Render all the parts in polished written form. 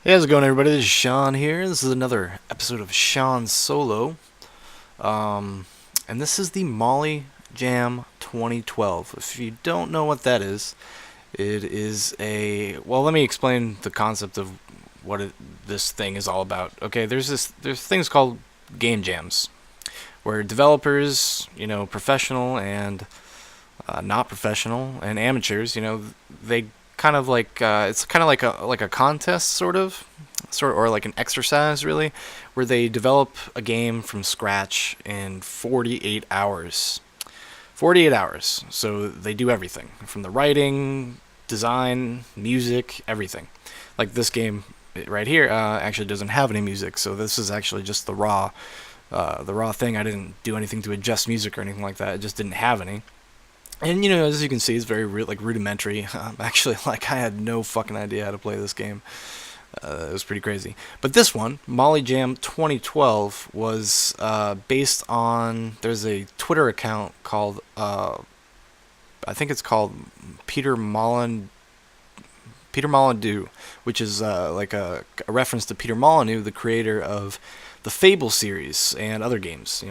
Hey, how's it going, everybody? This is Shaun here. This is another episode of Shaun Solo. Um, and this is the Molyjam 2012. If you don't know what that is, it is a. Well, let me explain the concept of this thing is all about. Okay, there's things called game jams where developers, professional and not professional and amateurs, they kind of like it's kind of like a contest sort or like an exercise really, where they develop a game from scratch in 48 hours. 48 hours. So they do everything from the writing, design, music, everything. Like this game right here actually doesn't have any music, so this is actually just the raw thing. I didn't do anything to adjust music or anything like that. It just didn't have any. And as you can see, it's very like rudimentary. Actually, like I had no fucking idea how to play this game. It was pretty crazy. But this one, Molly Jam 2012, was based on. There's a Twitter account called. I think it's called Peter Molyn. Peter Molyneux, which is like a reference to Peter Molyneux, the creator of the Fable series and other games.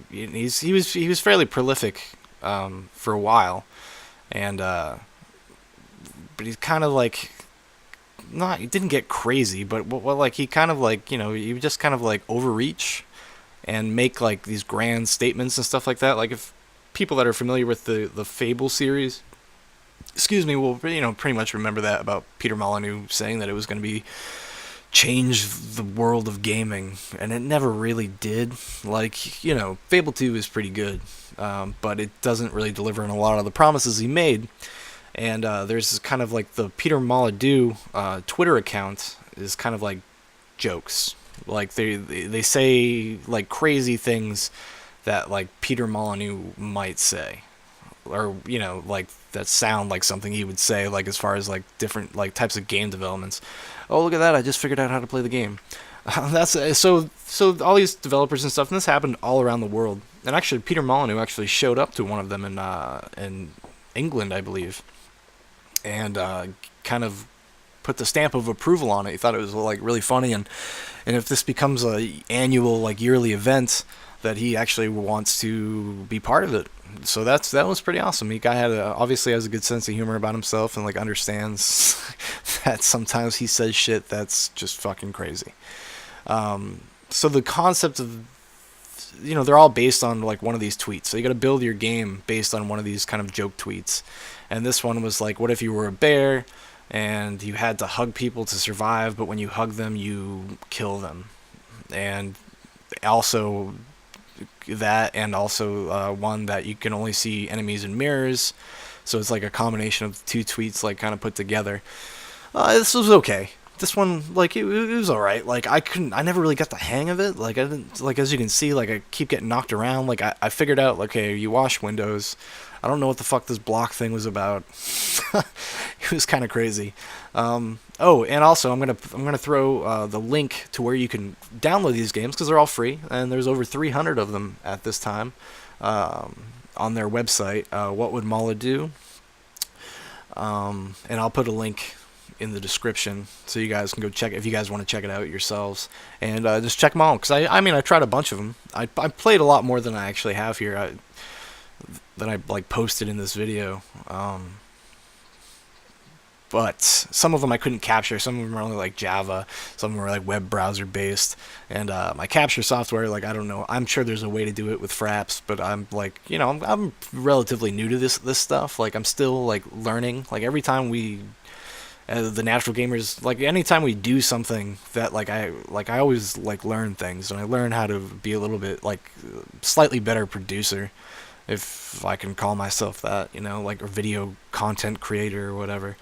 He was fairly prolific for a while, and but he's kind of like not he didn't get crazy, but like he kind of like he would just kind of like overreach and make like these grand statements and stuff like that. Like if people that are familiar with the Fable series, excuse me, will pretty much remember that about Peter Molyneux saying that it was going to be change the world of gaming, and it never really did. Like Fable 2 is pretty good, but it doesn't really deliver on a lot of the promises he made. And there's kind of like the Peter Molyneux Twitter account is kind of like jokes. Like they say like crazy things that like Peter Molyneux might say, or like that sound like something he would say, like as far as like different like types of game developments. Oh, look at that! I just figured out how to play the game. That's so all these developers and stuff, and this happened all around the world. And actually, Peter Molyneux actually showed up to one of them in England, I believe, and kind of put the stamp of approval on it. He thought it was like really funny, and if this becomes a annual like yearly event, that he actually wants to be part of it. So that was pretty awesome. He guy obviously has a good sense of humor about himself and like understands that sometimes he says shit that's just fucking crazy. So the concept of they're all based on like one of these tweets. So you got to build your game based on one of these kind of joke tweets. And this one was like, what if you were a bear and you had to hug people to survive, but when you hug them, you kill them. And also one that you can only see enemies in mirrors. So it's like a combination of two tweets like kind of put together. This was okay. This one, like, it was alright. Like, I never really got the hang of it. Like, I didn't, like, as you can see, like, I keep getting knocked around. Like, I figured out, like, okay, you wash windows. I don't know what the fuck this block thing was about. It was kind of crazy. Oh, and also, I'm gonna throw the link to where you can download these games because they're all free, and there's over 300 of them at this time on their website. What would Mala do? And I'll put a link in the description so you guys can go check if you guys want to check it out yourselves, and just check them out because I mean I tried a bunch of them. I played a lot more than I actually have here that I like posted in this video. But some of them I couldn't capture. Some of them are only like Java. Some of them are like web browser based. And my capture software, like I don't know. I'm sure there's a way to do it with Fraps, but I'm like, I'm relatively new to this stuff. Like I'm still like learning. Like every time we the natural gamers, like anytime we do something that I always like learn things, and I learn how to be a little bit like slightly better producer, if I can call myself that, like a video content creator or whatever.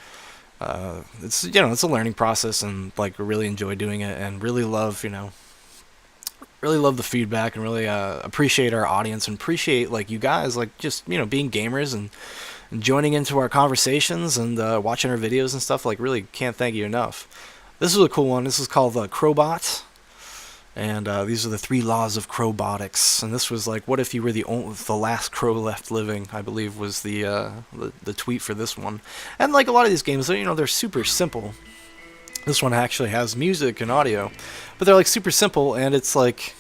It's a learning process, and like really enjoy doing it, and really love the feedback, and really appreciate our audience, and appreciate like you guys like just being gamers and joining into our conversations and watching our videos and stuff. Like really can't thank you enough. This is a cool one. This is called Crowbot. And these are the 3 laws of crowbotics. And this was like, what if you were the last crow left living? I believe was the tweet for this one. And like a lot of these games, they're super simple. This one actually has music and audio, but they're like super simple, and it's like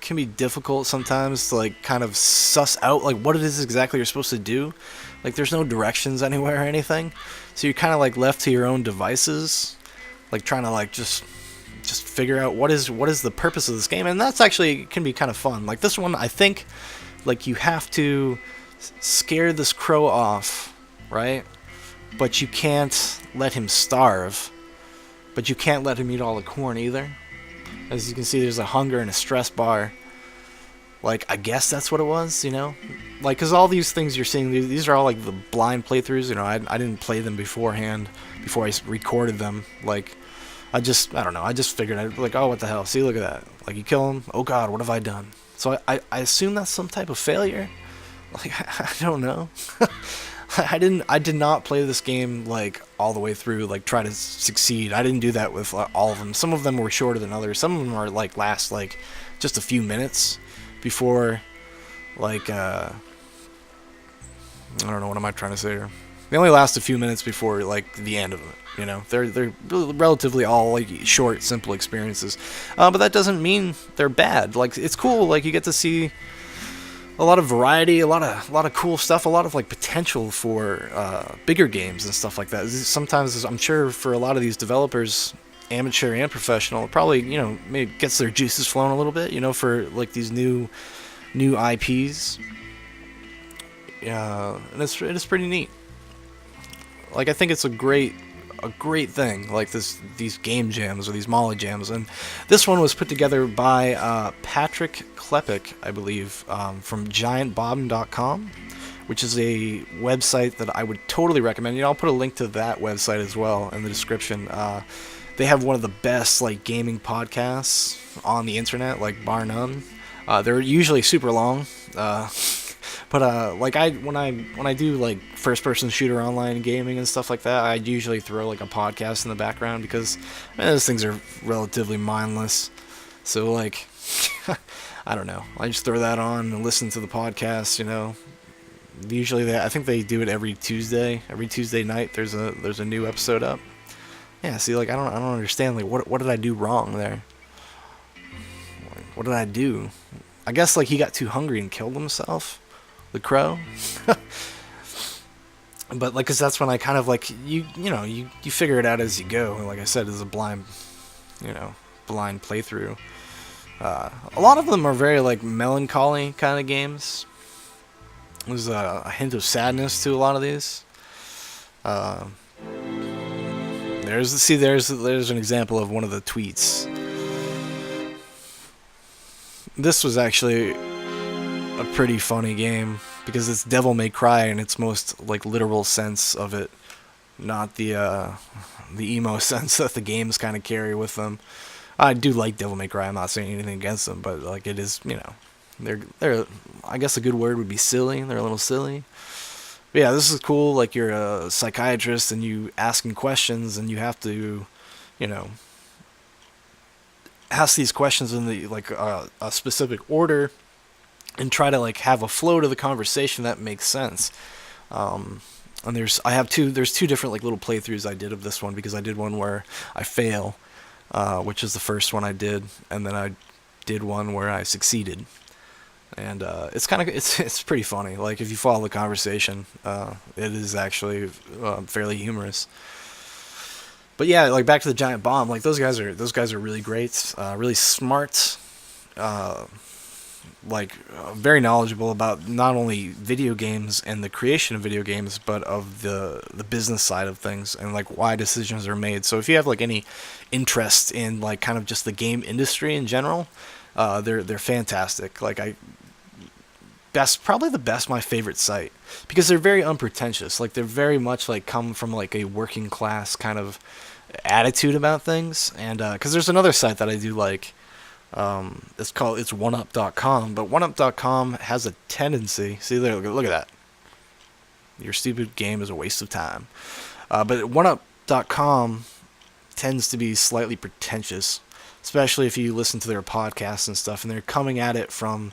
can be difficult sometimes to like kind of suss out like what it is exactly you're supposed to do. Like there's no directions anywhere or anything, so you're kind of like left to your own devices, like trying to like just figure out what is the purpose of this game, and that's actually can be kind of fun. Like this one, I think, like you have to scare this crow off, right? But you can't let him starve. But you can't let him eat all the corn either. As you can see, there's a hunger and a stress bar. Like, I guess that's what it was, you know? Like, because all these things you're seeing, these are all, like, the blind playthroughs. You know, I didn't play them beforehand, before I recorded them. Like, I don't know, I just figured, like, oh, what the hell? See, look at that. Like, you kill him, oh god, what have I done? So I assume that's some type of failure? Like, I don't know. I did not play this game like all the way through, like try to succeed. I didn't do that with all of them. Some of them were shorter than others. Some of them are like last like just a few minutes before like I don't know, what am I trying to say here? They only last a few minutes before like the end of it. You know, they're relatively all like short, simple experiences, but that doesn't mean they're bad. Like it's cool. Like you get to see a lot of variety, a lot of cool stuff, a lot of like potential for bigger games and stuff like that. Sometimes I'm sure for a lot of these developers, amateur and professional, it probably maybe gets their juices flowing a little bit. For like these new IPs. And it is pretty neat. Like I think it's a great thing, like these game jams or these Molyjams, and this one was put together by Patrick Klepek, I believe, from GiantBomb.com, which is a website that I would totally recommend. I'll put a link to that website as well in the description. They have one of the best like gaming podcasts on the internet, like bar none. They're usually super long. But like when I do like first person shooter online gaming and stuff like that, I usually throw like a podcast in the background because those things are relatively mindless. So like I don't know, I just throw that on and listen to the podcast. Usually I think they do it every Tuesday. Every Tuesday night there's a new episode up. Yeah, see, like I don't understand, like what did I do wrong there? What did I do? I guess like he got too hungry and killed himself. The crow. But like, cause that's when I kind of like you figure it out as you go. Like I said, it's a blind playthrough. A lot of them are very like melancholy kind of games. There's a hint of sadness to a lot of these. There's an example of one of the tweets. This was actually a pretty funny game because it's Devil May Cry in its most like literal sense of it, not the emo sense that the games kind of carry with them. I do like Devil May Cry. I'm not saying anything against them, but like it is, they're I guess a good word would be silly. They're a little silly. But yeah, this is cool. Like you're a psychiatrist and you asking questions and you have to, ask these questions in the like a specific order and try to like have a flow to the conversation that makes sense. And there's two different like little playthroughs I did of this one, because I did one where I fail, which is the first one I did, and then I did one where I succeeded. And it's pretty funny. Like if you follow the conversation, it is actually fairly humorous. But yeah, like back to the Giant Bomb, like those guys are really great, really smart, very knowledgeable about not only video games and the creation of video games, but of the business side of things and like why decisions are made. So if you have like any interest in like kind of just the game industry in general, they're fantastic. Like probably the best, my favorite site, because they're very unpretentious. Like they're very much like come from like a working class kind of attitude about things. And because there's another site that I do like. It's 1up.com, but 1up.com has a tendency. See there, look at that. Your stupid game is a waste of time. But 1up.com tends to be slightly pretentious, especially if you listen to their podcasts and stuff, and they're coming at it from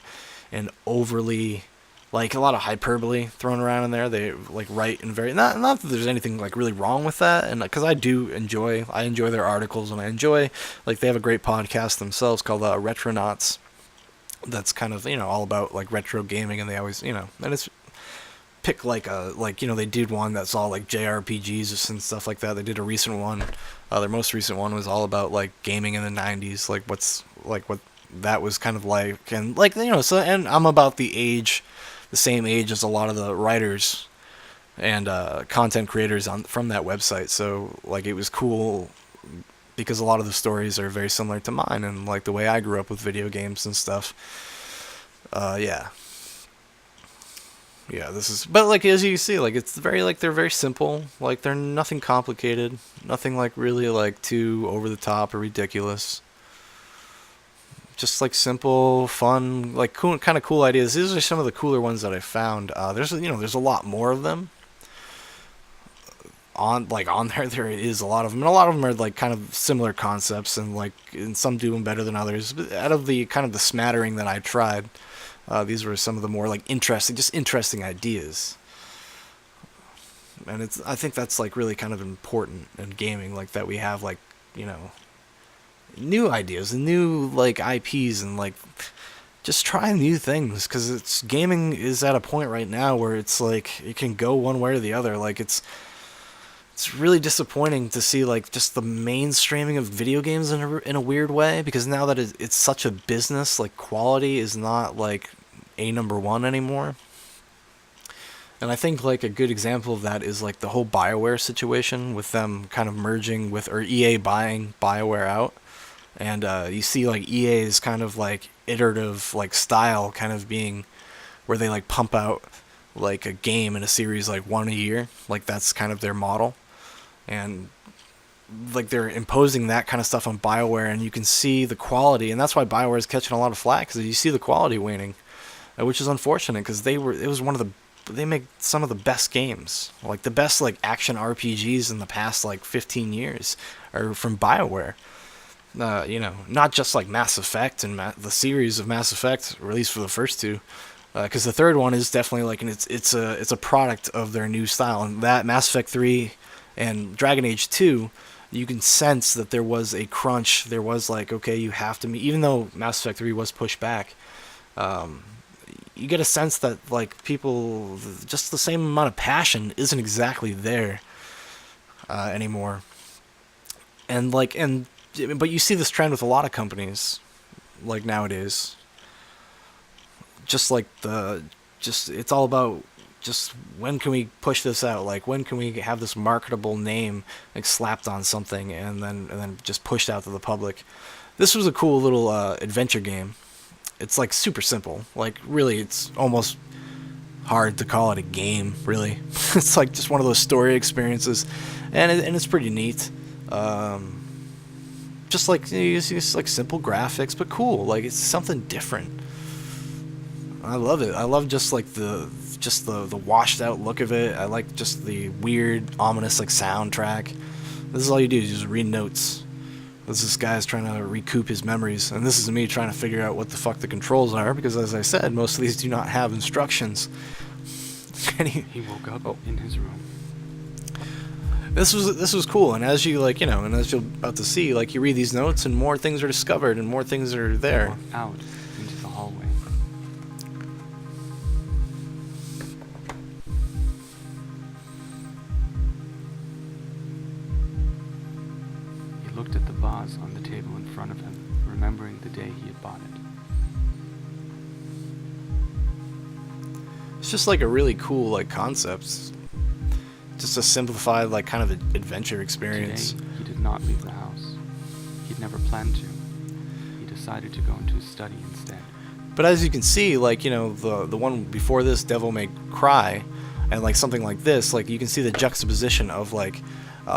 an overly like a lot of hyperbole thrown around in there. They like write in very not that there's anything like really wrong with that, and because I enjoy their articles, and I enjoy like they have a great podcast themselves called Retronauts. That's kind of all about like retro gaming, and they always and it's pick like a they did one that's all like JRPGs and stuff like that. They did a recent one. Their most recent one was all about like gaming in the '90s, like what that was kind of like, and like so. And I'm about the same age as a lot of the writers and content creators from that website. So like it was cool because a lot of the stories are very similar to mine and like the way I grew up with video games and stuff. Yeah. Yeah, this is, but like as you see, like it's very like they're very simple, like they're nothing complicated, nothing like really like too over the top or ridiculous. Just like simple, fun, like cool, kind of cool ideas. These are some of the cooler ones that I found. There's a lot more of them on there. There is a lot of them, and a lot of them are like kind of similar concepts, and some do them better than others. But out of the kind of the smattering that I tried, these were some of the more like interesting ideas. And I think that's like really kind of important in gaming, like that we have like new ideas and new like IPs and like just try new things, because it's gaming is at a point right now where it's like it can go one way or the other. Like it's really disappointing to see like just the mainstreaming of video games in a weird way, because now that it's such a business, like quality is not like a number one anymore. And I think like a good example of that is like the whole BioWare situation with them kind of merging with, or EA buying BioWare out. And you see like EA's kind of like iterative like style kind of being where they like pump out like a game in a series like one a year. Like that's kind of their model. And like they're imposing that kind of stuff on BioWare, and you can see the quality, and that's why BioWare is catching a lot of flack, because you see the quality waning, which is unfortunate, because they make some of the best games, like the best like action RPGs in the past like 15 years are from BioWare. Not just like Mass Effect and the series of Mass Effect, or at least for the first two, because the third one is definitely like it's a product of their new style, and that Mass Effect 3 and Dragon Age 2, you can sense that there was a crunch. There was like, okay, you have to meet, even though Mass Effect 3 was pushed back, you get a sense that like people, just the same amount of passion isn't exactly there anymore. But you see this trend with a lot of companies, like nowadays. It's all about just when can we push this out? Like when can we have this marketable name like slapped on something and then just pushed out to the public? This was a cool little adventure game. It's like super simple. Like really, it's almost hard to call it a game. Really, it's like just one of those story experiences, and it's pretty neat. Just like it's like simple graphics, but cool. Like it's something different. I love it. I love just like the washed out look of it. I like just the weird, ominous like soundtrack. This is all you do, is just read notes. This guy's trying to recoup his memories, and this is me trying to figure out what the fuck the controls are, because as I said, most of these do not have instructions. He woke up in his room. This was cool, and as you and as you're about to see, like you read these notes, and more things are discovered, and more things are there. Walk out into the hallway. He looked at the vase on the table in front of him, remembering the day he had bought it. It's just like a really cool like concept. Just a simplified like kind of adventure experience. Today, he did not leave the house. He'd never planned to. He decided to go into his study instead. But as you can see, like the one before this, Devil May Cry, and like something like this, like you can see the juxtaposition of like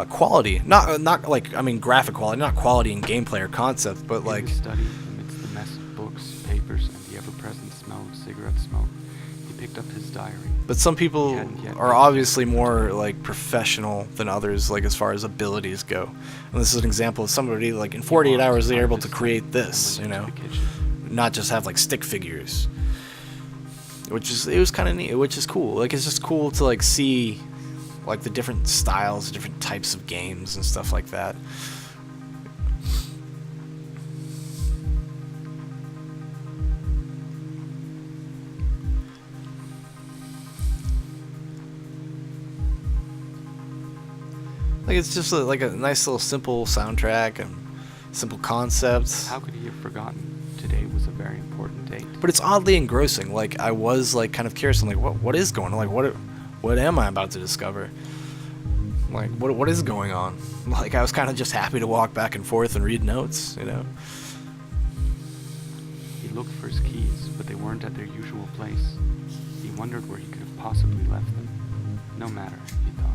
quality, not like graphic quality, not quality in gameplay or concept, but like in his study, amidst the mess of books, papers, and the ever-present smell of cigarette smoke, he picked up his diary. But some people are obviously more like professional than others, like as far as abilities go. And this is an example of somebody like in 48 hours they're able to create this, not just have like stick figures. it was kind of neat, which is cool. Like it's just cool to like see like the different styles, different types of games and stuff like that. Like it's just like a nice little simple soundtrack and simple concepts. How could he have forgotten? Today was a very important date. But it's oddly engrossing. Like I was like kind of curious. I'm like, what is going on? Like what am I about to discover? Like what is going on? Like I was kind of just happy to walk back and forth and read notes, you know. He looked for his keys, but they weren't at their usual place. He wondered where he could have possibly left them. No matter, he thought.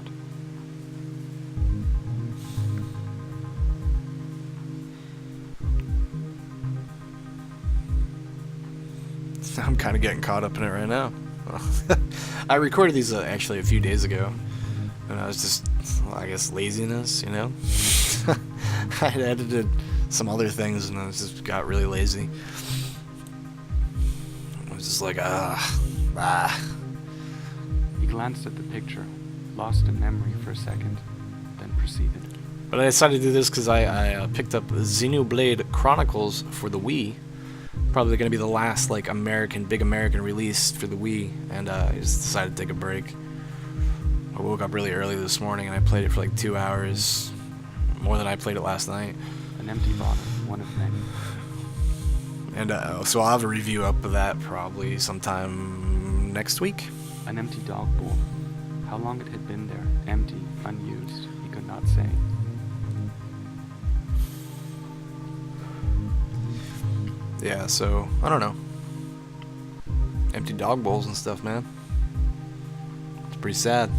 I'm kind of getting caught up in it right now. I recorded these actually a few days ago, and I was just, well, I guess, laziness, you know. I had edited some other things, and I just got really lazy. I was just like, He glanced at the picture, lost in memory for a second, then proceeded. But I decided to do this because I picked up Xenoblade Chronicles for the Wii. Probably going to be the last like big American release for the Wii, and I just decided to take a break. I woke up really early this morning and I played it for like 2 hours, more than I played it last night. An empty bottle, one of many. And so I'll have a review up of that probably sometime next week. An empty dog bowl. How long it had been there, empty, unused, he could not say. Yeah, so I don't know. Empty dog bowls and stuff, man. It's pretty sad.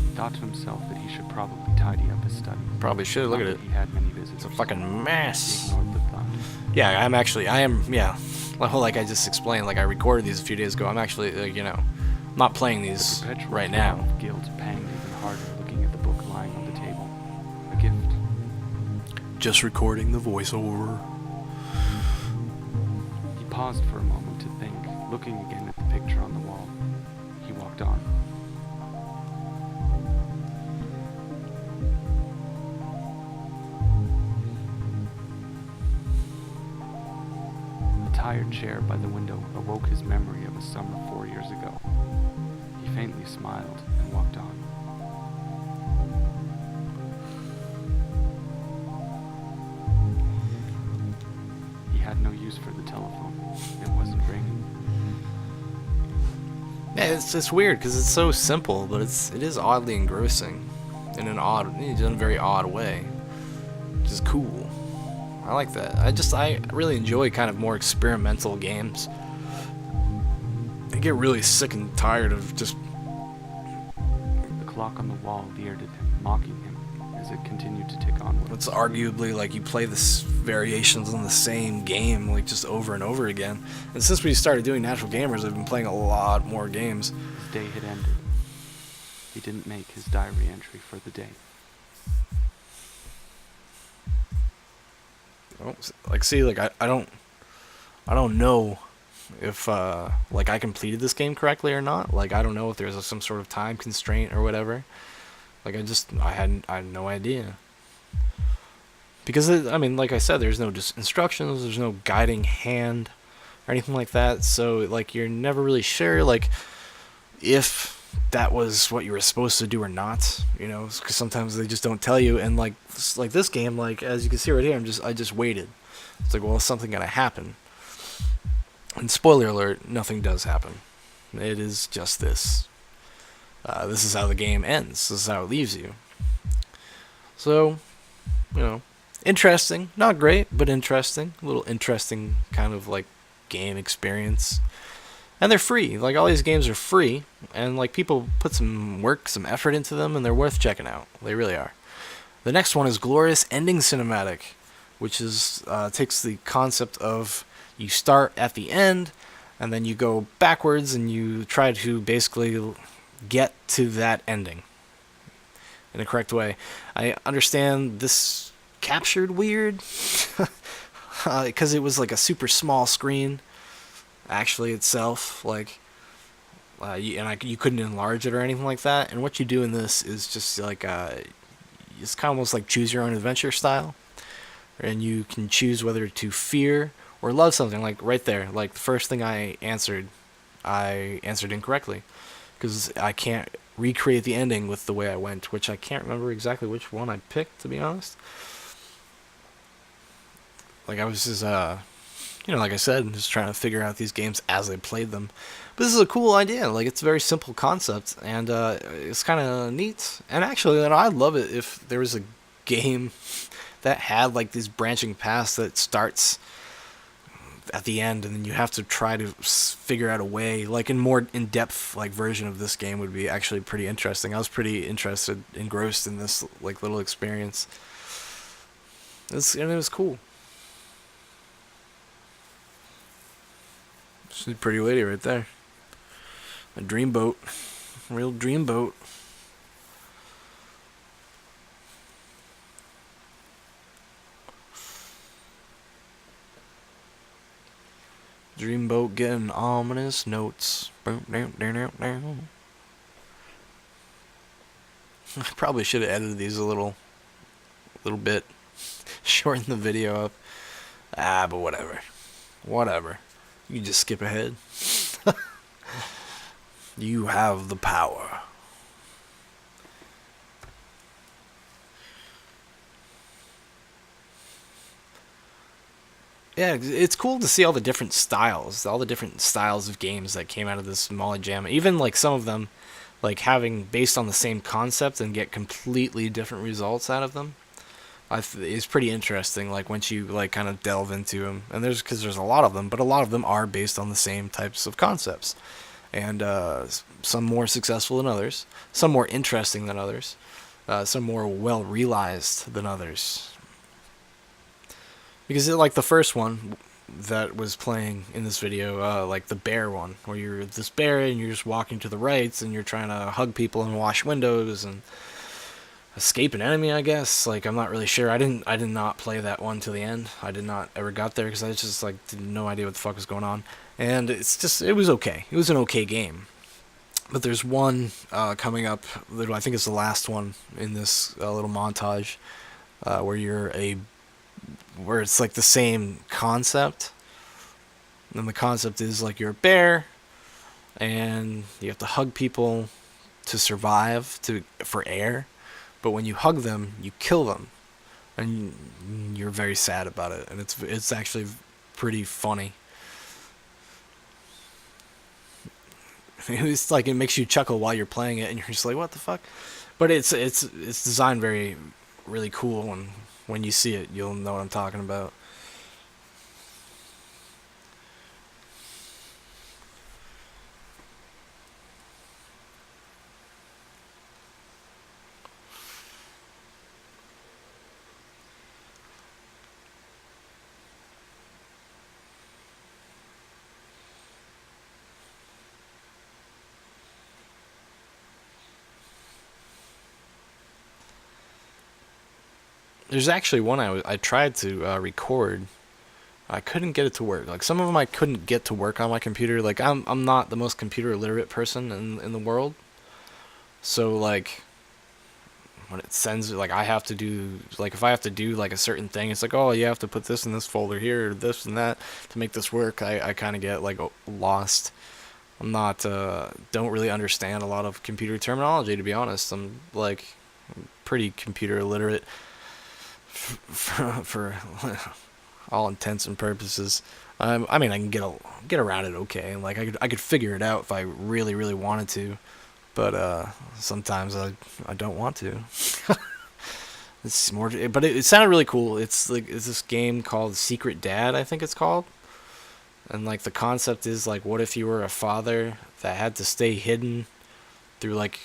He thought to himself that he should probably tidy up his study. Probably should. Look at it. He had many visitors. It's a fucking mess. He ignored the thought. Yeah, I am, yeah. Well, like I just explained, like I recorded these a few days ago. I'm actually, you know, not playing these The perpetual right thrill now. of guilt panged even harder looking at the book lying on the table. A gift. Just recording the voiceover. He paused for a moment to think, looking again at the picture on the wall. He walked on. A tired chair by the window awoke his memory of a summer 4 years ago. He faintly smiled and walked on. He had no use for the telephone. It wasn't ringing. Yeah, it's weird because it's so simple, but it is oddly engrossing in a very odd way, which is cool. I like that. I really enjoy kind of more experimental games. I get really sick and tired of just. The clock on the wall leered at him, mocking him as it continued to tick onward. It's arguably like you play this variations on the same game like just over and over again. And since we started doing Natural Gamers, I've been playing a lot more games. His day had ended. He didn't make his diary entry for the day. Like, see, like I don't know if like I completed this game correctly or not. Like I don't know if there's some sort of time constraint or whatever. Like I had no idea. Because I mean, like I said, there's no just instructions, there's no guiding hand or anything like that. So like you're never really sure like if that was what you were supposed to do or not, you know, because sometimes they just don't tell you. And like this game, like as you can see right here, I just waited. It's like, well, is something gonna happen? And spoiler alert, nothing does happen. It is just this. This is how the game ends. This is how it leaves you. So, you know, interesting. Not great, but interesting. A little interesting kind of like game experience. And they're free. Like all these games are free, and like people put some work, some effort into them, and they're worth checking out. They really are. The next one is Glorious Ending Cinematic, which is takes the concept of you start at the end, and then you go backwards, and you try to basically get to that ending in a correct way. I understand this captured weird because it was like a super small screen. actually itself, like you couldn't enlarge it or anything like that. And what you do in this is just like it's kind of almost like choose your own adventure style, and you can choose whether to fear or love something. Like right there, like the first thing I answered incorrectly because I can't recreate the ending with the way I went, which I can't remember exactly which one I picked, to be honest. Like I was just like I said, just trying to figure out these games as I played them. But this is a cool idea. Like it's a very simple concept, and it's kind of neat. And actually, I'd love it if there was a game that had like these branching paths that starts at the end, and then you have to try to figure out a way. Like in more in depth, like version of this game would be actually pretty interesting. I was pretty interested, engrossed in this like little experience. It was cool. She's a pretty lady right there. A dreamboat. Real dreamboat. Dreamboat getting ominous notes. I probably should have edited these a little bit. Shorten the video up. But whatever. Whatever. You can just skip ahead. You have the power. Yeah, it's cool to see all the different styles of games that came out of this Molyjam. Even like some of them, like having based on the same concept and get completely different results out of them. Is pretty interesting. Like once you like kind of delve into them, and there's a lot of them, but a lot of them are based on the same types of concepts, and some more successful than others, some more interesting than others, some more well realized than others. Because like the first one that was playing in this video, like the bear one, where you're this bear and you're just walking to the right and you're trying to hug people and wash windows and escape an enemy, I guess. Like I'm not really sure. I did not play that one to the end. I did not ever got there because I just like no idea what the fuck was going on. And it was okay. It was an okay game. But there's one coming up that I think is the last one in this little montage where where it's like the same concept. And the concept is like you're a bear and you have to hug people to survive for air, but when you hug them, you kill them, and you're very sad about it, and it's actually pretty funny. It's like it makes you chuckle while you're playing it, and you're just like, what the fuck? But it's designed very really cool, and when you see it, you'll know what I'm talking about. There's actually one I tried to record. I couldn't get it to work. Like some of them I couldn't get to work on my computer. Like I'm not the most computer literate person in the world. So like when it sends like I have to do like if I have to do like a certain thing, it's like, oh, you have to put this in this folder here or this and that to make this work. I kind of get like lost. I'm not don't really understand a lot of computer terminology, to be honest. I'm like pretty computer illiterate for all intents and purposes. I mean, I can get around it okay, and like I could figure it out if I really really wanted to, but sometimes I don't want to. It's more, but it sounded really cool. It's this game called Secret Dad, I think it's called, and like the concept is like, what if you were a father that had to stay hidden through like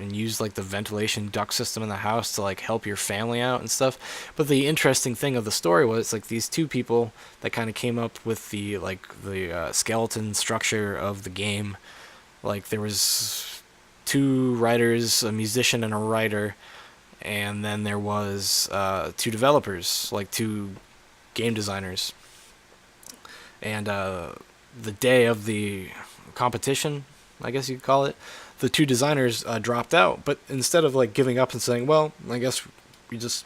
and use like the ventilation duct system in the house to like help your family out and stuff. But the interesting thing of the story was like these two people that kind of came up with the skeleton structure of the game. Like there was two writers, a musician and a writer, and then there was two developers, like two game designers, and the day of the competition, I guess you could call it, the two designers dropped out. But instead of like giving up and saying, well, I guess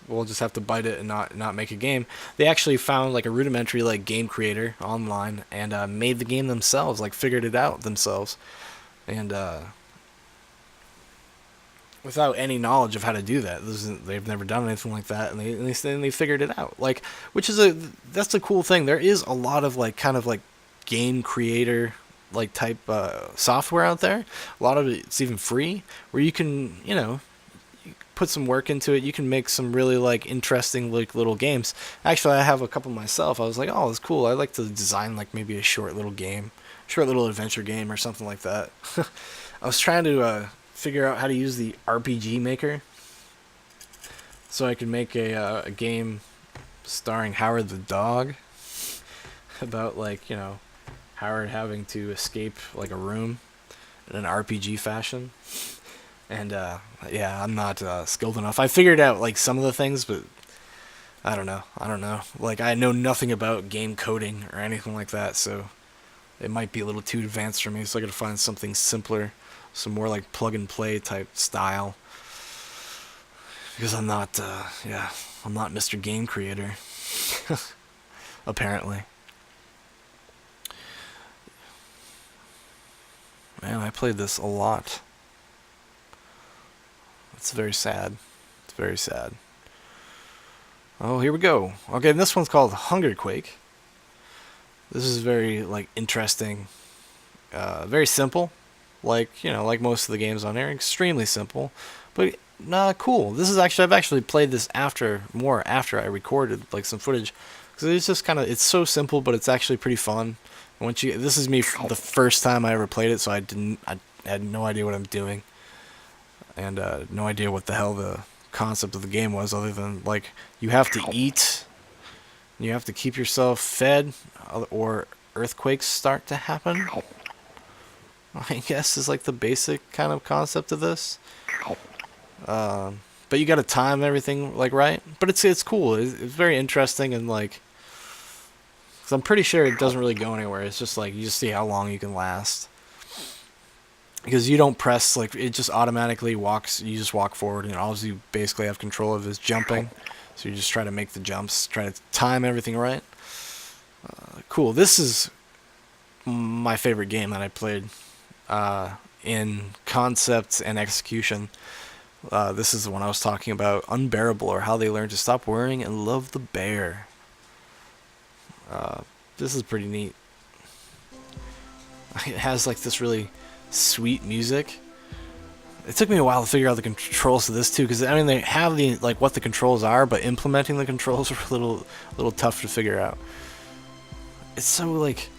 we'll just have to bite it and not make a game, they actually found like a rudimentary like game creator online and made the game themselves, like figured it out themselves, and without any knowledge of how to do that. They've never done anything like that, and they figured it out. Like, which is that's the cool thing. There is a lot of like kind of like game creator like type software out there. A lot of it's even free, where you can you put some work into it. You can make some really like interesting like little games. Actually, I have a couple myself. I was like, oh, it's cool. I like to design like maybe a short little adventure game or something like that. I was trying to figure out how to use the RPG Maker so I could make a game starring Howard the dog about like Howard having to escape like a room in an RPG fashion. And yeah, I'm not skilled enough. I figured out like some of the things, but I don't know. Like, I know nothing about game coding or anything like that, so it might be a little too advanced for me. So I gotta find something simpler, some more like plug and play type style. Because I'm not Mr. Game Creator. Apparently. Man, I played this a lot. It's very sad. It's very sad. Oh, here we go. Okay, this one's called Hunger Quake. This is very like interesting. Very simple. Like like most of the games on here, extremely simple, but cool. This is actually I've actually played this after I recorded like some footage, because it's just it's so simple, but it's actually pretty fun. This is me the first time I ever played it, so I had no idea what I'm doing, and no idea what the hell the concept of the game was, other than like you have to eat, you have to keep yourself fed, or earthquakes start to happen. I guess is like the basic kind of concept of this. But you got to time everything like right. But it's cool. It's very interesting, and like, cause I'm pretty sure it doesn't really go anywhere. It's just like you just see how long you can last. Because you don't press, like, it just automatically walks. You just walk forward, and all you basically have control of is jumping. So you just try to make the jumps, try to time everything right. Cool. This is my favorite game that I played. In concept and execution, this is the one I was talking about, Unbearable, or How They Learned to Stop Worrying and Love the Bear. This is pretty neat. It has like this really sweet music. It took me a while to figure out the controls to this too, because I mean they have the like what the controls are, but implementing the controls are a little tough to figure out. It's so like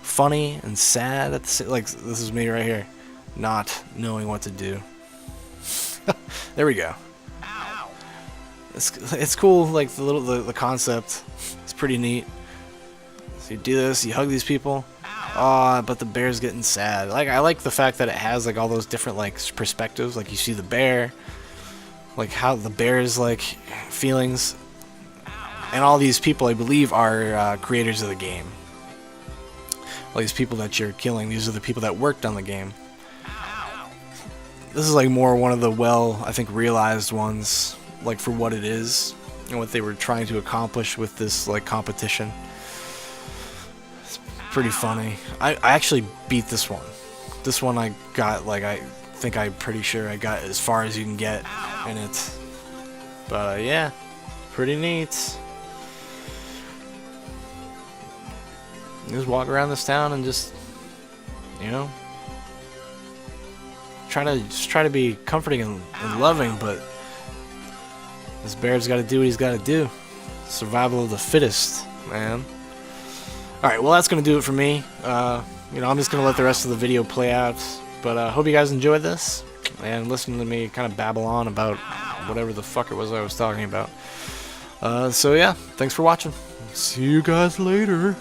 funny and sad at the same, like this is me right here, not knowing what to do. There we go. It's cool, like the concept. It's pretty neat. So you do this, you hug these people. But the bear's getting sad. Like, I like the fact that it has like all those different like perspectives. Like, you see the bear, like how the bear's like feelings, and all these people I believe are creators of the game. All these people that you're killing, these are the people that worked on the game. This is like more one of the I think realized ones, like for what it is and what they were trying to accomplish with this like competition. It's pretty funny. I actually beat this one. This one I got like I'm pretty sure I got as far as you can get in it. But yeah, pretty neat. You just walk around this town and just try to be comforting and loving, but this bear's got to do what he's got to do. Survival of the fittest, man. All right, well that's gonna do it for me. I'm just gonna let the rest of the video play out. But I hope you guys enjoyed this and listened to me kind of babble on about whatever the fuck it was I was talking about. So yeah, thanks for watching. See you guys later.